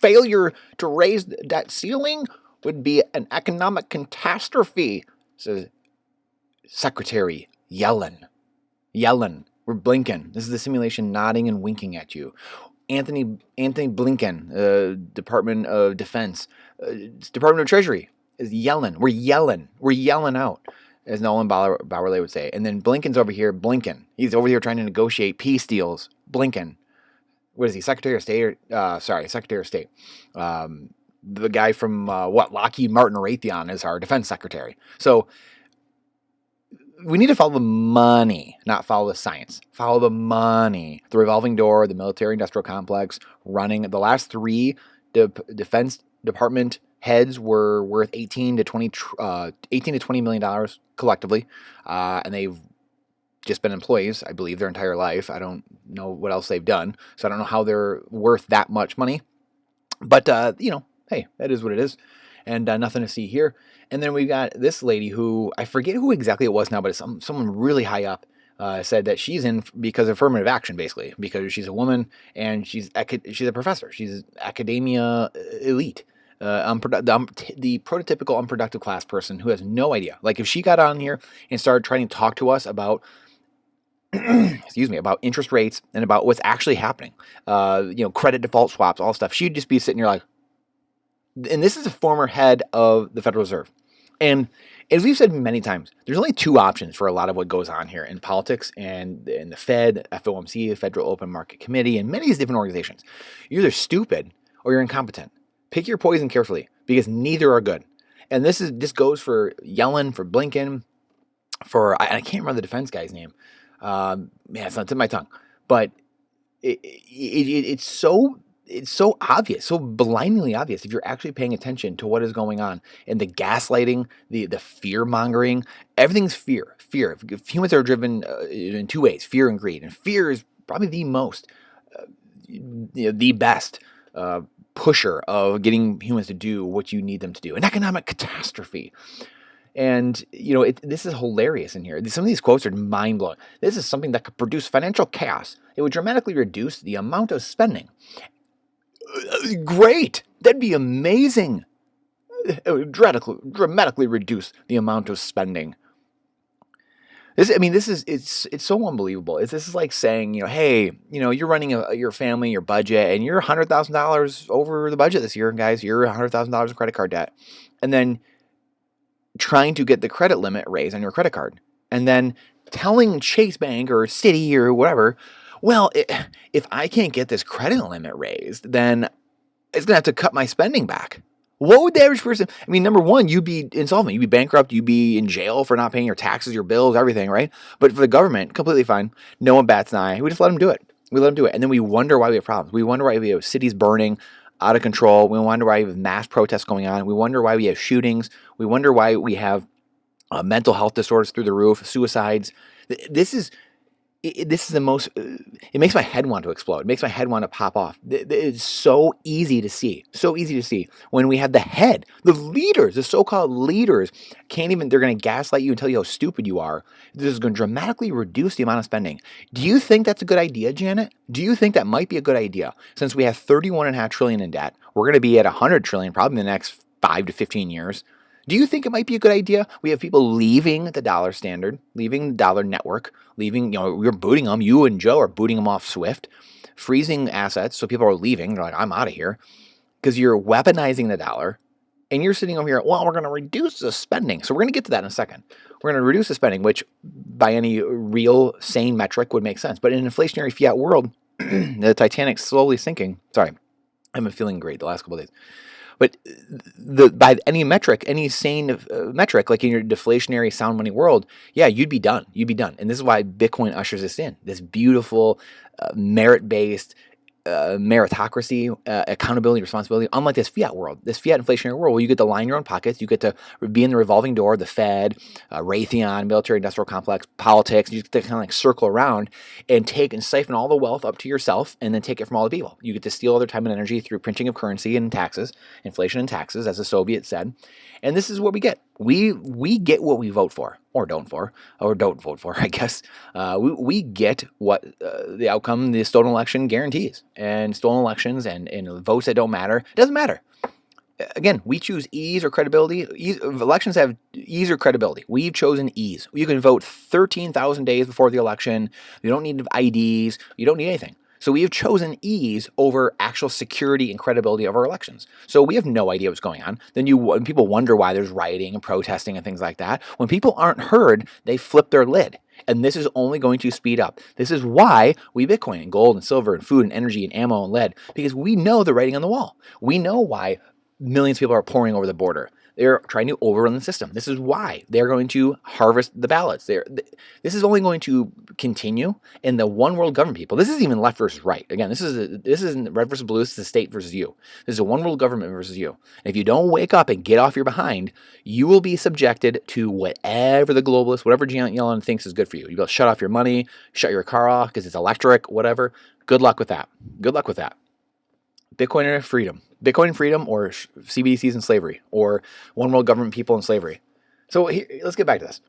failure to raise the debt ceiling would be an economic catastrophe, says Secretary Yellen. Yellen, we're blinking. This is the simulation nodding and winking at you. Anthony Blinken, Department of Defense, Department of Treasury is yelling. We're yelling out, as Nolan Bowerley would say. And then Blinken's over here blinking. He's over here trying to negotiate peace deals. Blinken. What is he? Secretary of State? Secretary of State. The guy from Lockheed Martin Raytheon is our defense secretary. So we need to follow the money, not follow the science. Follow the money. The revolving door, the military-industrial complex, running. The last three Defense Department heads were worth $18 to $20 million collectively, and they've just been employees, I believe, their entire life. I don't know what else they've done, so I don't know how they're worth that much money. But hey, that is what it is, and nothing to see here. And then we've got this lady who, I forget who exactly it was now, but it's someone really high up, said that she's in because of affirmative action, basically, because she's a woman and she's a professor. She's academia elite, the prototypical unproductive class person who has no idea. Like if she got on here and started trying to talk to us about about interest rates and about what's actually happening, credit default swaps, all stuff, she'd just be sitting here like, and this is a former head of the Federal Reserve. And as we've said many times, there's only two options for a lot of what goes on here in politics and in the Fed, FOMC, Federal Open Market Committee, and many of these different organizations. You're either stupid or you're incompetent. Pick your poison carefully because neither are good. And this goes for Yellen, for Blinken, for, I can't remember the defense guy's name. It's not in my tongue. But it's so obvious, so blindingly obvious if you're actually paying attention to what is going on and the gaslighting, the fear mongering. Everything's fear. If humans are driven in two ways, fear and greed, and fear is probably the most, the best pusher of getting humans to do what you need them to do. An economic catastrophe. And, this is hilarious in here. Some of these quotes are mind-blowing. This is something that could produce financial chaos. It would dramatically reduce the amount of spending. Great! That'd be amazing. It would dramatically reduce the amount of spending. It's so unbelievable. This is like saying, hey, you're running your family, your budget, and you're $100,000 over the budget this year, guys. You're $100,000 in credit card debt, and then trying to get the credit limit raised on your credit card, and then telling Chase Bank or Citi or whatever, well, if I can't get this credit limit raised, then it's going to have to cut my spending back. What would the average person... number one, you'd be insolvent. You'd be bankrupt. You'd be in jail for not paying your taxes, your bills, everything, right? But for the government, completely fine. No one bats an eye. We just let them do it. And then we wonder why we have problems. We wonder why we have cities burning out of control. We wonder why we have mass protests going on. We wonder why we have shootings. We wonder why we have mental health disorders through the roof, suicides. This is the most, it makes my head want to explode. It makes my head want to pop off. It's so easy to see. When we have the leaders, the so-called leaders, they're going to gaslight you and tell you how stupid you are. This is going to dramatically reduce the amount of spending. Do you think that's a good idea, Janet? Do you think that might be a good idea? Since we have $31.5 trillion in debt, we're going to be at $100 trillion probably in the next 5 to 15 years. Do you think it might be a good idea? We have people leaving the dollar standard, leaving the dollar network, we're booting them. You and Joe are booting them off SWIFT, freezing assets. So people are leaving. They're like, I'm out of here because you're weaponizing the dollar and you're sitting over here. Well, we're going to reduce the spending. So we're going to get to that in a second. We're going to reduce the spending, which by any real sane metric would make sense. But in an inflationary fiat world, the Titanic's slowly sinking. Sorry, I've been feeling great the last couple of days. But by any metric, any sane metric, like in your deflationary sound money world, yeah, you'd be done. And this is why Bitcoin ushers us in. This beautiful, merit-based, meritocracy, accountability, responsibility, unlike this fiat world, this fiat inflationary world where you get to line your own pockets, you get to be in the revolving door, the Fed, Raytheon, military-industrial complex, politics, you get to kind of like circle around and take and siphon all the wealth up to yourself and then take it from all the people. You get to steal all their time and energy through printing of currency and taxes, inflation and taxes, as the Soviets said. And this is what we get. We get what we vote for, or don't vote for, I guess. We get what the outcome the stolen election guarantees, and stolen elections and votes that don't matter. It doesn't matter. Again, we choose ease or credibility. Elections have ease or credibility. We've chosen ease. You can vote 13,000 days before the election. You don't need IDs. You don't need anything. So we have chosen ease over actual security and credibility of our elections. So we have no idea what's going on. Then when people wonder why there's rioting and protesting and things like that. When people aren't heard, they flip their lid. And this is only going to speed up. This is why we Bitcoin and gold and silver and food and energy and ammo and lead, because we know the writing on the wall. We know why millions of people are pouring over the border. They're trying to overrun the system. This is why they're going to harvest the ballots. This is only going to continue in the one world government people. This isn't even left versus right. Again, this isn't red versus blue. This is the state versus you. This is a one world government versus you. And if you don't wake up and get off your behind, you will be subjected to whatever the globalists, whatever Janet Yellen thinks is good for you. You'll shut off your money, shut your car off because it's electric, whatever. Good luck with that. Good luck with that. Bitcoin and freedom. Bitcoin and freedom, or CBDCs and slavery, or one world government people and slavery. So let's get back to this.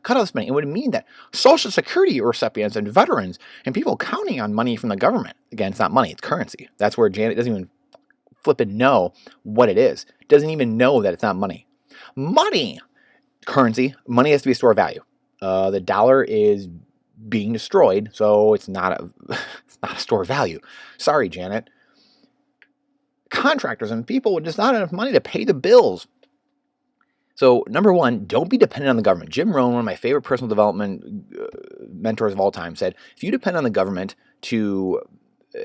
Cut all this money. It would mean that Social Security recipients and veterans and people counting on money from the government. Again, it's not money, it's currency. That's where Janet doesn't even flipping know what it is. Doesn't even know that it's not money. Money, currency, money has to be a store of value. The dollar is being destroyed, so it's not a store of value. Sorry, Janet. Contractors and people with just not enough money to pay the bills. So, number one, don't be dependent on the government. Jim Rohn, one of my favorite personal development mentors of all time, said, if you depend on the government to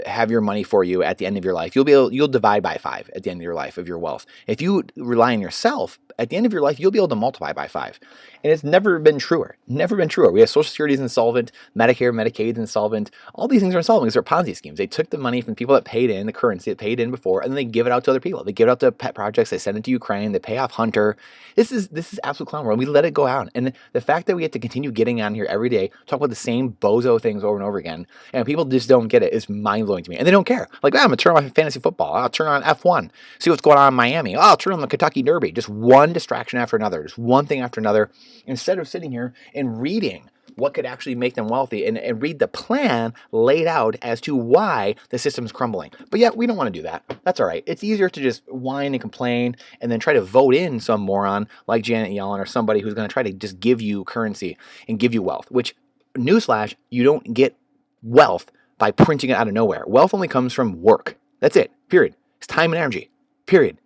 have your money for you at the end of your life, you'll divide by 5 at the end of your life of your wealth. If you rely on yourself, at the end of your life, you'll be able to multiply by 5. And it's never been truer. Never been truer. We have Social Security is insolvent, Medicare, Medicaid is insolvent. All these things are insolvent because they're Ponzi schemes. They took the money from people that paid in, the currency that paid in before, and then they give it out to other people. They give it out to pet projects. They send it to Ukraine. They pay off Hunter. This is absolute clown world. We let it go out. And the fact that we have to continue getting on here every day, talk about the same bozo things over and over again, and people just don't get it, is mind-blowing to me. And they don't care. Like, I'm going to turn on fantasy football. I'll turn on F1. See what's going on in Miami. Oh, I'll turn on the Kentucky Derby. Just one distraction after another. Just one thing after another. Instead of sitting here and reading what could actually make them wealthy and read the plan laid out as to why the system's crumbling. But yet, we don't want to do that. That's all right. It's easier to just whine and complain and then try to vote in some moron like Janet Yellen or somebody who's going to try to just give you currency and give you wealth, which, newsflash, you don't get wealth by printing it out of nowhere. Wealth only comes from work. That's it. Period. It's time and energy. Period.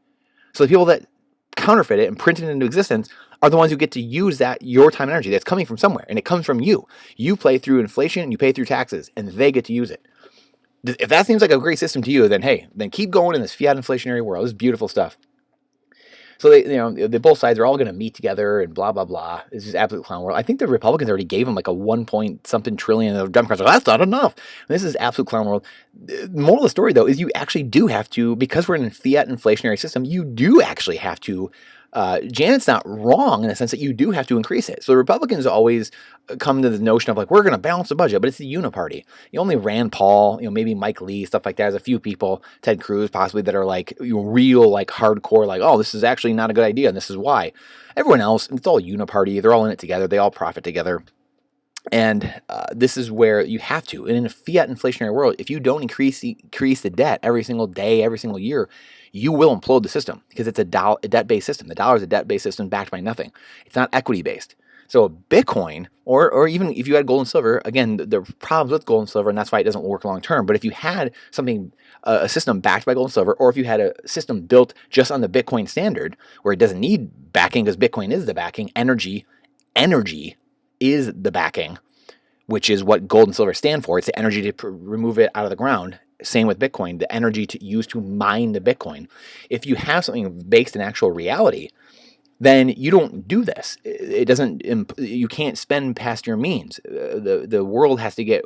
So the people that counterfeit it and print it into existence are the ones who get to use your time and energy that's coming from somewhere, and it comes from you. You play through inflation and you pay through taxes, and they get to use it. If that seems like a great system to you, then hey, then keep going in this fiat inflationary world. This is beautiful stuff. So both sides are all going to meet together and blah blah blah. It's just absolute clown world. I think the Republicans already gave them like a 1 point something trillion. The Democrats are like, that's not enough. And this is absolute clown world. The moral of the story though is you actually do have to, because we're in a fiat inflationary system, you do actually have to. Janet's not wrong in the sense that you do have to increase it. So the Republicans always come to the notion of like, we're going to balance the budget, but it's the uniparty. You only Rand Paul, maybe Mike Lee, stuff like that. There's a few people, Ted Cruz possibly, that are like real, like hardcore, like, oh, this is actually not a good idea, and this is why. Everyone else, it's all uniparty. They're all in it together. They all profit together. And this is where you have to. And in a fiat inflationary world, if you don't increase the debt every single day, every single year, you will implode the system because it's a debt-based system. The dollar is a debt-based system backed by nothing. It's not equity-based. So Bitcoin, or even if you had gold and silver, again, the problems with gold and silver, and that's why it doesn't work long term. But if you had something, a system backed by gold and silver, or if you had a system built just on the Bitcoin standard, where it doesn't need backing because Bitcoin is the backing, energy is the backing, which is what gold and silver stand for. It's the energy to remove it out of the ground. Same with Bitcoin, the energy to use to mine the Bitcoin. If you have something based in actual reality, then you don't do this. It doesn't. You can't spend past your means. The world has to get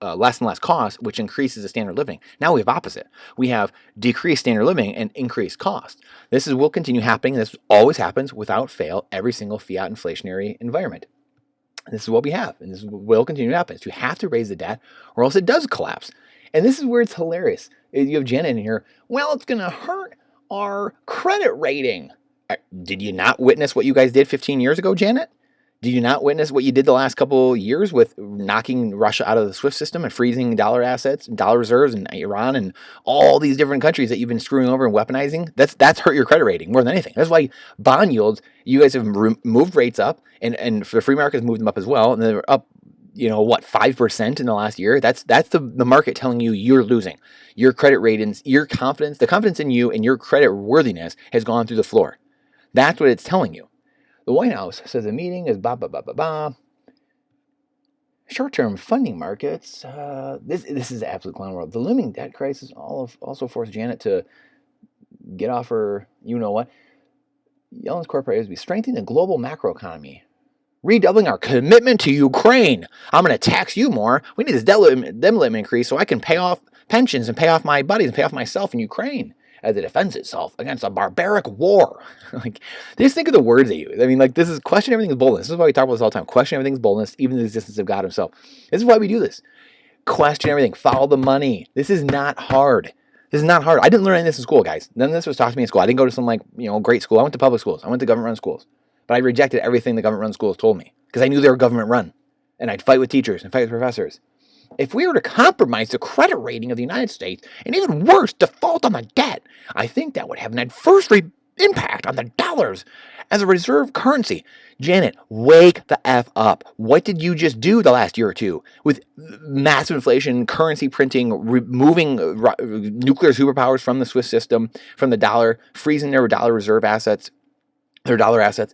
less and less cost, which increases the standard of living. Now we have opposite. We have decreased standard of living and increased cost. This will continue happening. This always happens without fail. Every single fiat inflationary environment. This is what we have, and this will continue to happen. So you have to raise the debt, or else it does collapse. And this is where it's hilarious. You have Janet in here. Well, it's going to hurt our credit rating. Did you not witness what you guys did 15 years ago, Janet? Did you not witness what you did the last couple years with knocking Russia out of the SWIFT system and freezing dollar assets and dollar reserves and Iran and all these different countries that you've been screwing over and weaponizing? That's hurt your credit rating more than anything. That's why bond yields, you guys have moved rates up, and for the free markets moved them up as well, and they're up, 5% in the last year. That's the market telling you you're losing. Your credit ratings, your confidence, the confidence in you and your credit worthiness has gone through the floor. That's what it's telling you. The White House says the meeting is blah, blah, blah, blah, blah. Short-term funding markets. This is the absolute clown world. The looming debt crisis also forced Janet to get off her you-know-what. Yellen's core priorities be strengthening the global macroeconomy, redoubling our commitment to Ukraine. I'm going to tax you more. We need this debt limit increase so I can pay off pensions and pay off my buddies and pay off myself in Ukraine as it defends itself against a barbaric war. Just think of the words they use. I mean, this is question everything's boldness. This is why we talk about this all the time. Question everything's boldness, even the existence of God himself. This is why we do this. Question everything. Follow the money. This is not hard. This is not hard. I didn't learn any of this in school, guys. None of this was taught to me in school. I didn't go to some great school. I went to public schools. I went to government-run schools. But I rejected everything the government-run schools told me because I knew they were government-run. And I'd fight with teachers and fight with professors. If we were to compromise the credit rating of the United States, and even worse, default on the debt, I think that would have an adverse impact on the dollars as a reserve currency. Janet, wake the F up. What did you just do the last year or two with massive inflation, currency printing, removing nuclear superpowers from the SWIFT system, from the dollar, freezing their dollar reserve assets, their dollar assets?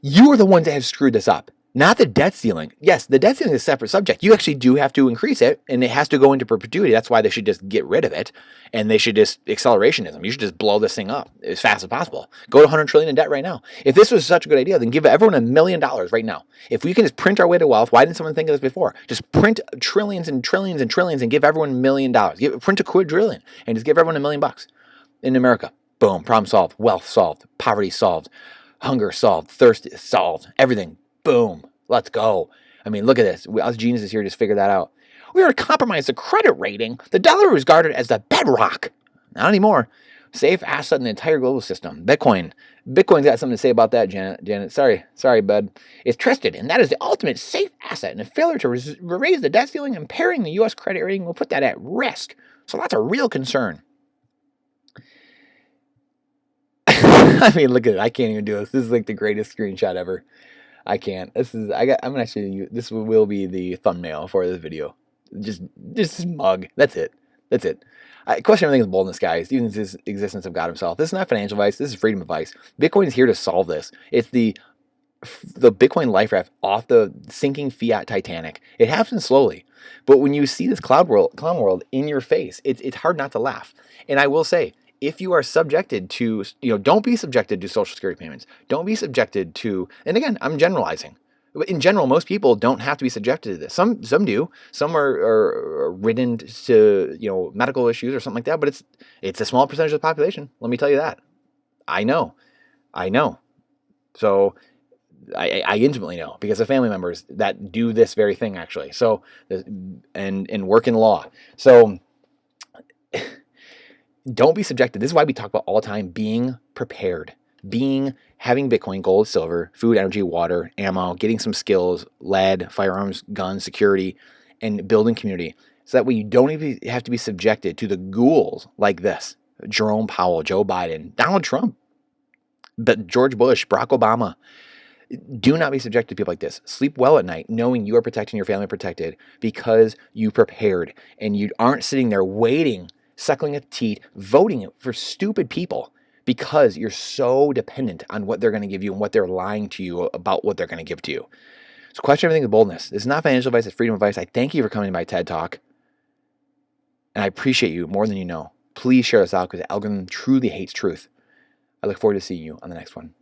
You are the ones that have screwed this up. Not the debt ceiling. Yes, the debt ceiling is a separate subject. You actually do have to increase it, and it has to go into perpetuity. That's why they should just get rid of it, and they should just accelerationism. You should just blow this thing up as fast as possible. Go to $100 trillion in debt right now. If this was such a good idea, then give everyone $1 million right now. If we can just print our way to wealth, why didn't someone think of this before? Just print trillions and trillions and trillions and give everyone $1 million. Print a quadrillion and just give everyone $1 million in America. Boom, problem solved, wealth solved, poverty solved, hunger solved, thirst solved, everything. Boom. Let's go. I mean, look at this. Us geniuses here just figured that out. We are to compromise the credit rating. The dollar is regarded as the bedrock. Not anymore. Safe asset in the entire global system. Bitcoin's got something to say about that, Janet. Sorry, bud. It's trusted, and that is the ultimate safe asset. And a failure to raise the debt ceiling, impairing the U.S. credit rating will put that at risk. So that's a real concern. I mean, look at it. I can't even do this. This is like the greatest screenshot ever. I can't. This will be the thumbnail for this video. Just smug. That's it. I question everything with boldness, guys. Even the existence of God himself. This is not financial advice. This is freedom advice. Bitcoin is here to solve this. It's the Bitcoin life raft off the sinking fiat Titanic. It happens slowly, but when you see this clown world in your face, it's hard not to laugh. And I will say, if you are subjected to, don't be subjected to Social Security payments. Don't be subjected to, and again, I'm generalizing. In general, most people don't have to be subjected to this. Some do. Some are ridden to, medical issues or something like that, but it's a small percentage of the population. Let me tell you that. I know. So I intimately know because of family members that do this very thing actually. So, and work in law. So, don't be subjected. This is why we talk about all the time being prepared, having Bitcoin, gold, silver, food, energy, water, ammo, getting some skills, lead, firearms, guns, security, and building community. So that way you don't even have to be subjected to the ghouls like this. Jerome Powell, Joe Biden, Donald Trump, George Bush, Barack Obama. Do not be subjected to people like this. Sleep well at night knowing you are protecting your family protected because you prepared and you aren't sitting there waiting, suckling at teeth, voting for stupid people because you're so dependent on what they're going to give you and what they're lying to you about what they're going to give to you. So question everything with boldness. This is not financial advice, it's freedom advice. I thank you for coming to my TED Talk. And I appreciate you more than you know. Please share this out because the algorithm truly hates truth. I look forward to seeing you on the next one.